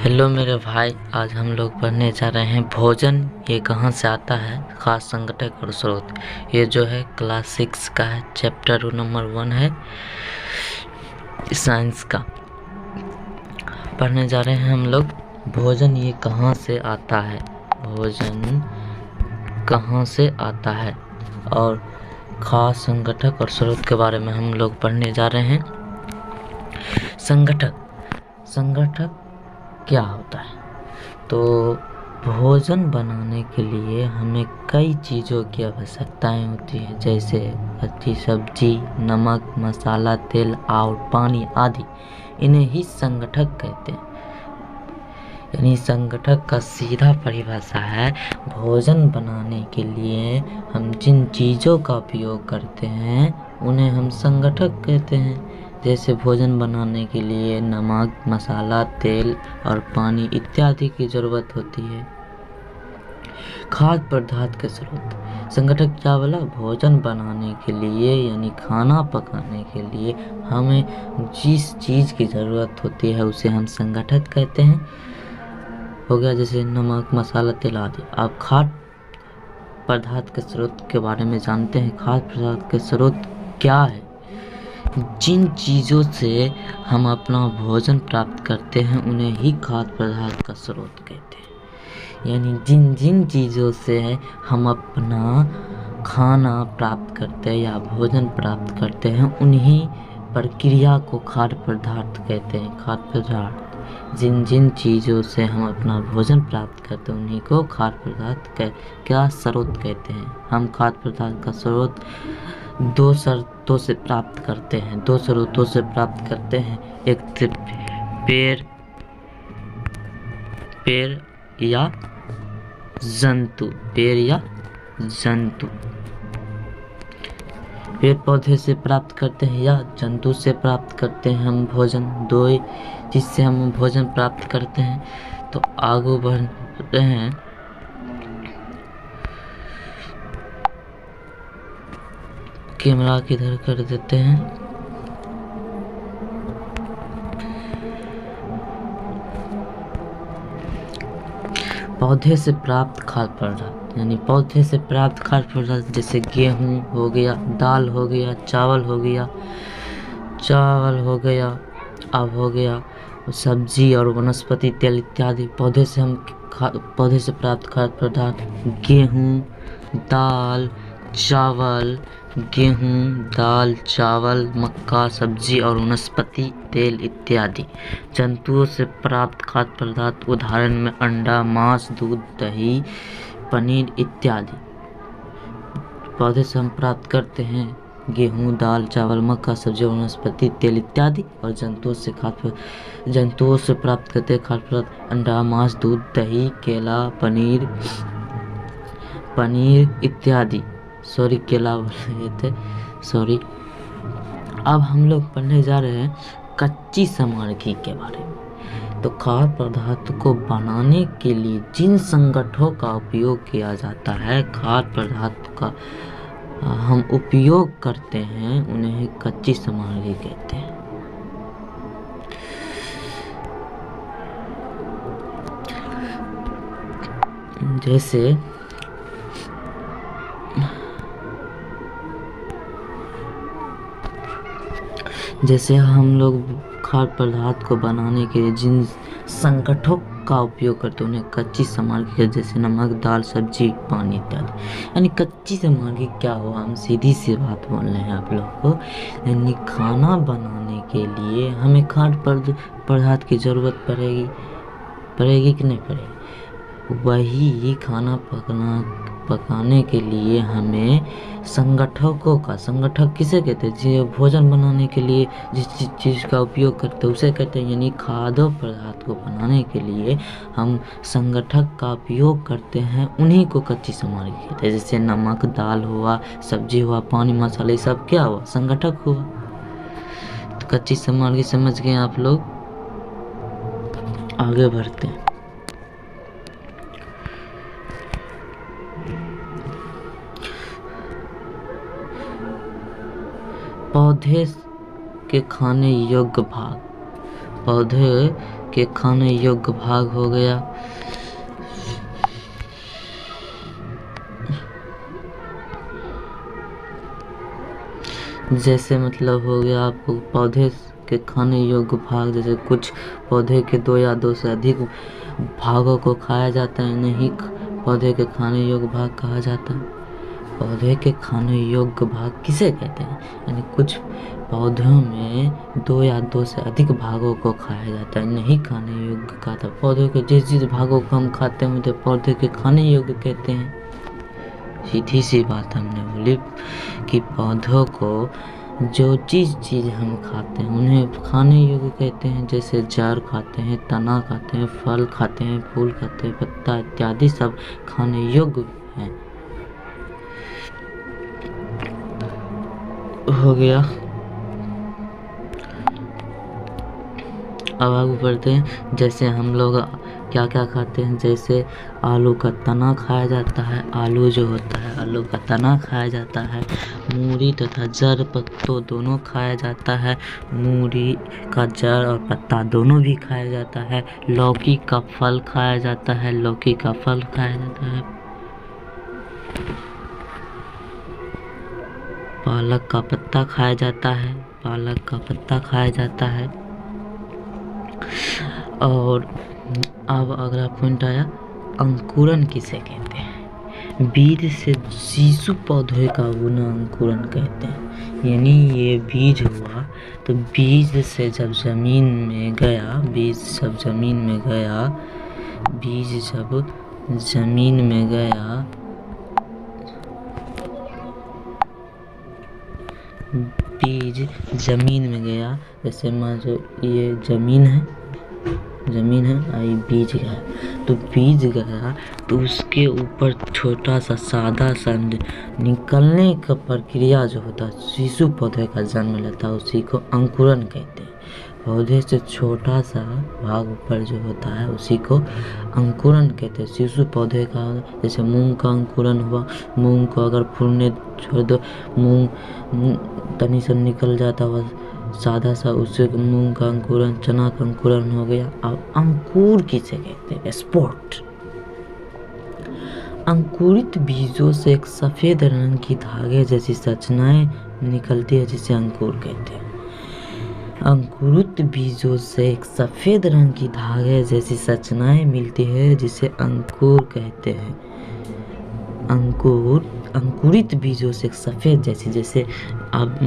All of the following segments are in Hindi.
हेलो मेरे भाई, आज हम लोग पढ़ने जा रहे हैं भोजन ये कहाँ से आता है, खास संगठक और स्रोत। ये जो है क्लास 6 का है, चैप्टर नंबर 1 है साइंस का। पढ़ने जा रहे हैं हम लोग भोजन ये कहाँ से आता है, भोजन कहाँ से आता है और खास संगठक और स्रोत के बारे में हम लोग पढ़ने जा रहे हैं। संगठक क्या होता है? तो भोजन बनाने के लिए हमें कई चीज़ों की आवश्यकताएं होती है, जैसे अच्छी सब्जी, नमक, मसाला, तेल और पानी आदि। इन्हें ही संगठक कहते हैं। यानी संगठक का सीधा परिभाषा है, भोजन बनाने के लिए हम जिन चीज़ों का उपयोग करते हैं उन्हें हम संगठक कहते हैं। जैसे भोजन बनाने के लिए नमक, मसाला, तेल और पानी इत्यादि की ज़रूरत होती है। खाद्य पदार्थ के स्रोत। संगठक क्या बोला? भोजन बनाने के लिए यानी खाना पकाने के लिए हमें जिस चीज़ की ज़रूरत होती है उसे हम संगठक कहते हैं। हो गया जैसे नमक, मसाला, तेल आदि। अब खाद्य पदार्थ के स्रोत के बारे में जानते हैं। खाद्य पदार्थ के स्रोत क्या है? जिन चीज़ों से हम अपना भोजन प्राप्त करते हैं उन्हें ही खाद्य पदार्थ का स्रोत कहते हैं। यानी जिन जिन चीज़ों से हम अपना खाना प्राप्त करते हैं या भोजन प्राप्त करते हैं उन्हीं प्रक्रिया को खाद्य पदार्थ कहते हैं। खाद्य पदार्थ जिन जिन चीज़ों से हम अपना भोजन प्राप्त करते हैं उन्हीं को खाद्य पदार्थ क्या स्रोत कहते हैं। हम खाद्य पदार्थ का स्रोत दो स्रोतों से प्राप्त करते हैं। एक पेड़ या जंतु। पेड़ पौधे से प्राप्त करते हैं या जंतु से प्राप्त करते हैं हम भोजन। दो जिससे हम भोजन प्राप्त करते हैं। तो आगे बढ़ते हैं। कैमरा किधर कर देते हैं। पौधे से प्राप्त खाद्य पदार्थ, यानी पौधे से प्राप्त खाद्य पदार्थ जैसे गेहूं हो गया, दाल हो गया, चावल हो गया, अब हो गया सब्जी और वनस्पति तेल इत्यादि। पौधे से प्राप्त खाद्य पदार्थ गेहूं, दाल, चावल, मक्का, सब्जी और वनस्पति तेल इत्यादि। जंतुओं से प्राप्त खाद्य पदार्थ उदाहरण में अंडा, मांस, दूध, दही, पनीर इत्यादि। पौधे से हम प्राप्त करते हैं गेहूं, दाल, चावल, मक्का, सब्जी, वनस्पति तेल इत्यादि। और जंतुओं से प्राप्त करते हैं खाद्य पदार्थ अंडा, मांस, दूध, दही, केला, पनीर इत्यादि। केला बोल रहे थे, सॉरी। अब हम लोग पढ़ने जा रहे हैं कच्ची सामग्री के बारे में। तो खाद्य पदार्थ को बनाने के लिए जिन संगठनों का उपयोग किया जाता है, खाद्य पदार्थ का हम उपयोग करते हैं उन्हें कच्ची सामग्री कहते हैं। जैसे हम लोग खाद्य पदार्थ को बनाने के लिए जिन संगठनों का उपयोग करते हैं उन्हें कच्ची सामग्री, जैसे नमक, दाल, सब्जी, पानी इत्यादि। यानी कच्ची सामग्री क्या हो, हम सीधी सी बात बोल रहे हैं आप लोग को। यानी खाना बनाने के लिए हमें खाद्य पदार्थ की ज़रूरत पड़ेगी कि नहीं पड़ेगी? वही खाना पकाने के लिए हमें संगठक किसे कहते हैं? जो भोजन बनाने के लिए जिस चीज़ का उपयोग करते हैं उसे कहते हैं। यानी खाद्य पदार्थ को बनाने के लिए हम संगठक का उपयोग करते हैं, उन्हीं को कच्ची सामग्री कहते हैं। जैसे नमक, दाल हुआ, सब्जी हुआ, पानी, मसाले, सब क्या हुआ? संगठक हुआ। तो कच्ची सामग्री समझ गए आप लोग। आगे बढ़ते हैं। पौधे के खाने योग्य भाग। पौधे के खाने योग्य भाग हो गया। जैसे मतलब हो गया आपको पौधे के खाने योग्य भाग, जैसे कुछ पौधे के 2 या 2 से अधिक भागों को खाया जाता है, इन्हें ही पौधे के खाने योग्य भाग कहा जाता है। पौधे के खाने योग्य भाग किसे कहते हैं? यानी कुछ पौधों में 2 या 2 से अधिक भागों को खाया जाता है, नहीं खाने योग्य कहता। पौधे के जिस जिस भागों को हम खाते हैं तो पौधे के खाने योग्य कहते हैं। सीधी सी बात हमने बोली कि पौधों को जो चीज़ हम खाते हैं उन्हें खाने योग्य कहते हैं। जैसे जड़ खाते हैं, तना खाते हैं, फल खाते हैं, फूल खाते हैं, पत्ता इत्यादि सब खाने योग्य हैं। हो गया। अब आगे बढ़ते हैं। जैसे हम लोग क्या क्या खाते हैं, जैसे आलू का तना खाया जाता है, आलू जो होता है आलू का तना खाया जाता है। मूली तथा जड़ पत्तों दोनों खाया जाता है। मूली का जड़ और पत्ता दोनों भी खाया जाता है। लौकी का फल खाया जाता है, लौकी का फल खाया जाता है। पालक का पत्ता खाया जाता है, पालक का पत्ता खाया जाता है। और अब अगला पॉइंट आया, अंकुरन किसे कहते हैं? बीज से शिशु पौधे का बुना अंकुरन कहते हैं। यानी ये बीज हुआ, तो बीज से जब जमीन में गया, बीज जब जमीन में गया, बीज जब जमीन में गया, बीज जमीन में गया, जैसे मान लो ये जमीन है आई बीज गया, तो बीज गया तो उसके ऊपर छोटा सा सादा सा निकलने का प्रक्रिया जो होता है, शिशु पौधे का जन्म लेता है, उसी को अंकुरन कहते हैं। पौधे से छोटा सा भाग ऊपर जो होता है उसी को अंकुरन कहते हैं। शिशु पौधे का, जैसे मूंग का अंकुरन हुआ, मूंग को अगर फूलने छोड़ दो, मूंग तनी से निकल जाता हुआ सादा सा, उससे मूंग का अंकुरन, चना का अंकुरन हो गया। अब अंकुर किसे कहते हैं? स्पोर्ट। अंकुरित बीजों से एक सफेद रंग की धागे जैसी संरचनाएं निकलती है, जिसे अंकुर कहते हैं। अंकुरित बीजों से एक सफेद रंग की धागे जैसी संरचनाएं मिलती है, जिसे अंकुर कहते हैं। अंकुरित बीजों से एक सफेद जैसे अब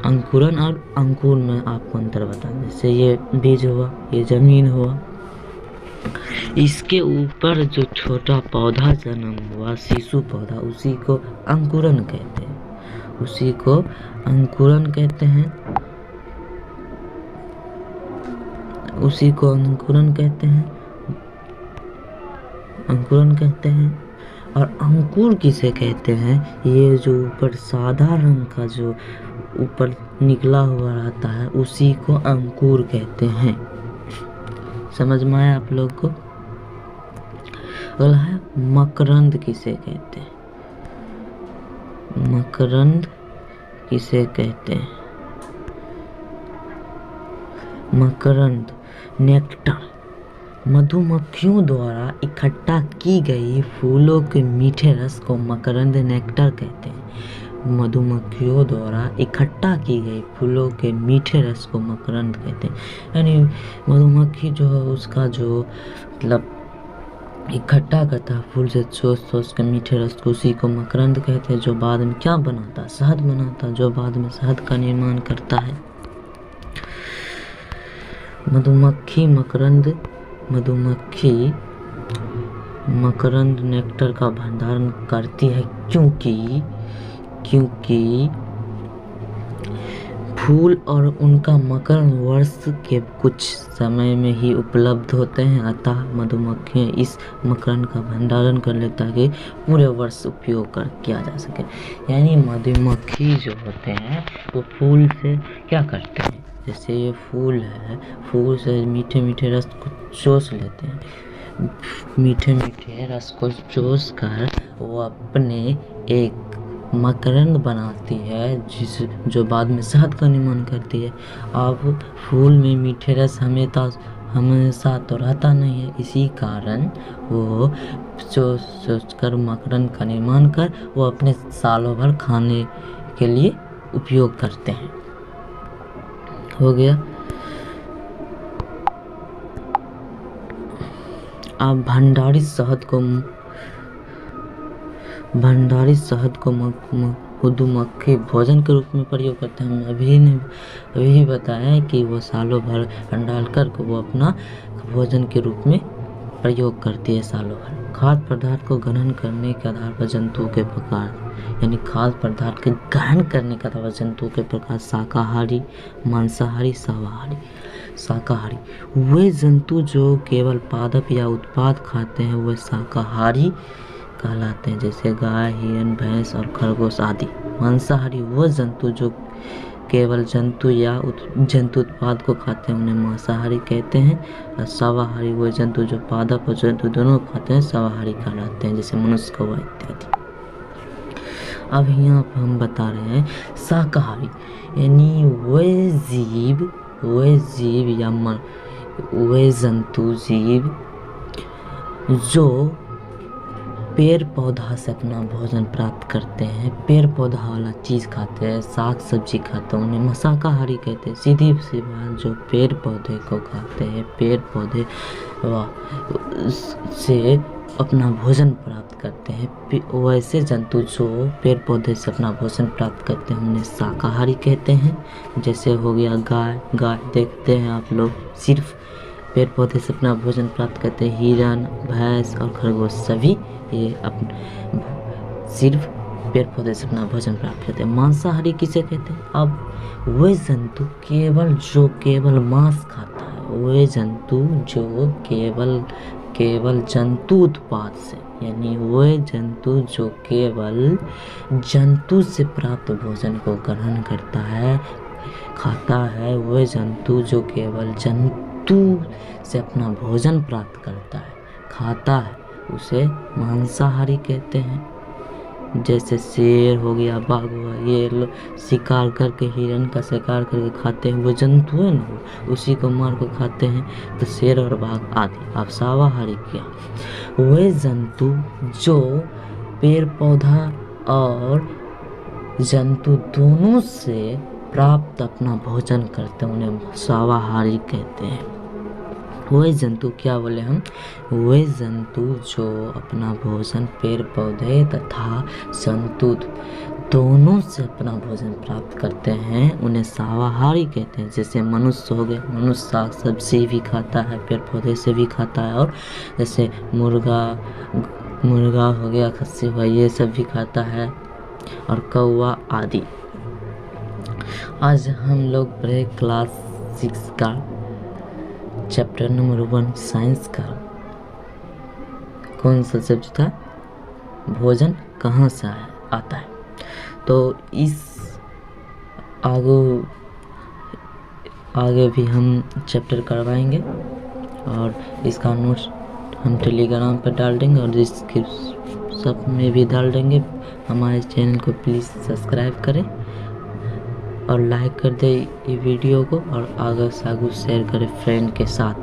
अंकुरन और अंकुर में आपको अंतर बताएं। जैसे ये बीज हुआ, ये जमीन हुआ, इसके ऊपर जो छोटा पौधा जन्म हुआ, शिशु पौधा, उसी को अंकुरन कहते हैं, उसी को अंकुरन कहते हैं, उसी को अंकुरन कहते हैं, अंकुरन कहते हैं। और अंकुर किसे कहते हैं? ये जो ऊपर सादा रंग का जो ऊपर निकला हुआ रहता है, उसी को अंकुर कहते हैं। समझ में आया आप लोग को? अगला है मकरंद किसे कहते हैं? मकरंद किसे कहते हैं? मकरंद नेक्टर, मधुमक्खियों द्वारा इकट्ठा की गई फूलों के मीठे रस को मकरंद नेक्टर कहते हैं। मधुमक्खियों द्वारा इकट्ठा की गई फूलों के मीठे रस को मकरंद कहते हैं। यानी मधुमक्खी जो है उसका जो मतलब इकट्ठा करता है फूल से चूस के मीठे रस को, उसी को मकरंद कहते हैं। जो बाद में क्या बनाता है? शहद बनाता है, जो बाद में शहद का निर्माण करता है। मधुमक्खी मकरंद नेक्टर का भंडारण करती है, क्योंकि फूल और उनका मकरंद वर्ष के कुछ समय में ही उपलब्ध होते हैं, अतः मधुमक्खियाँ इस मकरंद का भंडारण कर लेता है कि पूरे वर्ष उपयोग किया जा सके। यानी मधुमक्खी जो होते हैं वो फूल से क्या करते हैं? जैसे ये फूल है, फूल से मीठे मीठे रस को चूस लेते हैं, मीठे मीठे रस को चूस कर वो अपने एक मकरंद बनाती है, जो बाद में शहद का निर्माण करती है। अब फूल में मीठे रस हमेशा तो रहता नहीं है, इसी कारण वो सोचकर मकरंद का निर्माण कर वो अपने सालों भर खाने के लिए उपयोग करते हैं। हो गया। अब भंडारित शहद को मधुमक्खी भोजन के रूप में प्रयोग करते हैं। हम अभी बताया कि वो सालों भर डाल कर वो अपना भोजन के रूप में प्रयोग करती है सालों भर। खाद्य पदार्थ को ग्रहण करने के आधार पर जंतुओं के प्रकार, यानी खाद्य पदार्थ के ग्रहण करने के आधार पर जंतुओं के प्रकार शाकाहारी, मांसाहारी, शाकाहारी। वे जंतु जो केवल पादप या उत्पाद खाते हैं वे शाकाहारी कहलाते हैं, जैसे गाय, हिरण, भैंस और खरगोश आदि। मांसाहारी वो जंतु जो केवल जंतु या जंतु उत्पाद को खाते हैं उन्हें मांसाहारी कहते हैं। और शाकाहारी वो जंतु जो पादप और जंतु दोनों खाते हैं शाकाहारी कहलाते हैं, जैसे मनुष्य, कौवा इत्यादि। अब यहाँ पर हम बता रहे हैं शाकाहारी, यानी वे जीव या वे जंतु जीव जो पेड़ पौधा से अपना भोजन प्राप्त करते हैं, पेड़ पौधा वाला चीज़ खाते हैं, साग सब्जी खाते हैं, उन्हें शाकाहारी कहते हैं। सीधी सी बात, जो पेड़ पौधे को खाते हैं, पेड़ पौधे से अपना भोजन प्राप्त करते हैं, वैसे जंतु जो पेड़ पौधे से अपना भोजन प्राप्त करते हैं उन्हें शाकाहारी कहते हैं। जैसे हो गया गाय देखते हैं आप लोग, सिर्फ पेड़ पौधे से अपना भोजन प्राप्त करते हैं। हिरण, भैंस और खरगोश सभी ये सिर्फ पेड़ पौधे से अपना भोजन प्राप्त करते हैं। मांसाहारी किसे कहते हैं? अब वे जंतु जो केवल मांस खाता है, वे जंतु जो केवल जंतु उत्पाद से, यानी वे जंतु जो केवल जंतु से प्राप्त भोजन को ग्रहण करता है, खाता है, वे जंतु जो केवल जंतु से अपना भोजन प्राप्त करता है, खाता है, उसे मांसाहारी कहते हैं। जैसे शेर हो गया, बाघ हुआ, ये लोग शिकार करके, हिरण का शिकार करके खाते हैं, वो जंतु है ना, उसी को मार को खाते हैं, तो शेर और बाघ आदि। अब शाकाहारी क्या? वे जंतु जो पेड़ पौधा और जंतु दोनों से प्राप्त अपना भोजन करते हैं उन्हें शाकाहारी कहते हैं। वे जंतु क्या बोले हम? वे जंतु जो अपना भोजन पेड़ पौधे तथा जंतु दोनों से अपना भोजन प्राप्त करते हैं उन्हें शाकाहारी कहते हैं। जैसे मनुष्य हो गया, मनुष्य साग सब्जी भी खाता है, पेड़ पौधे से भी खाता है, और जैसे मुर्गा हो गया, खस्सी हुआ, ये सब भी खाता है, और कौवा आदि। आज हम लोग पढ़े क्लास 6 का चैप्टर नंबर 1 साइंस का कौन सा सब्जेक्ट था? भोजन कहाँ से आता है। तो इस आगे भी हम चैप्टर करवाएंगे और इसका नोट्स हम टेलीग्राम पर डाल देंगे और डिस्क्रिप्शन में भी डाल देंगे। हमारे चैनल को प्लीज़ सब्सक्राइब करें और लाइक कर दे ये वीडियो को, और आगे से आगे शेयर करें फ्रेंड के साथ।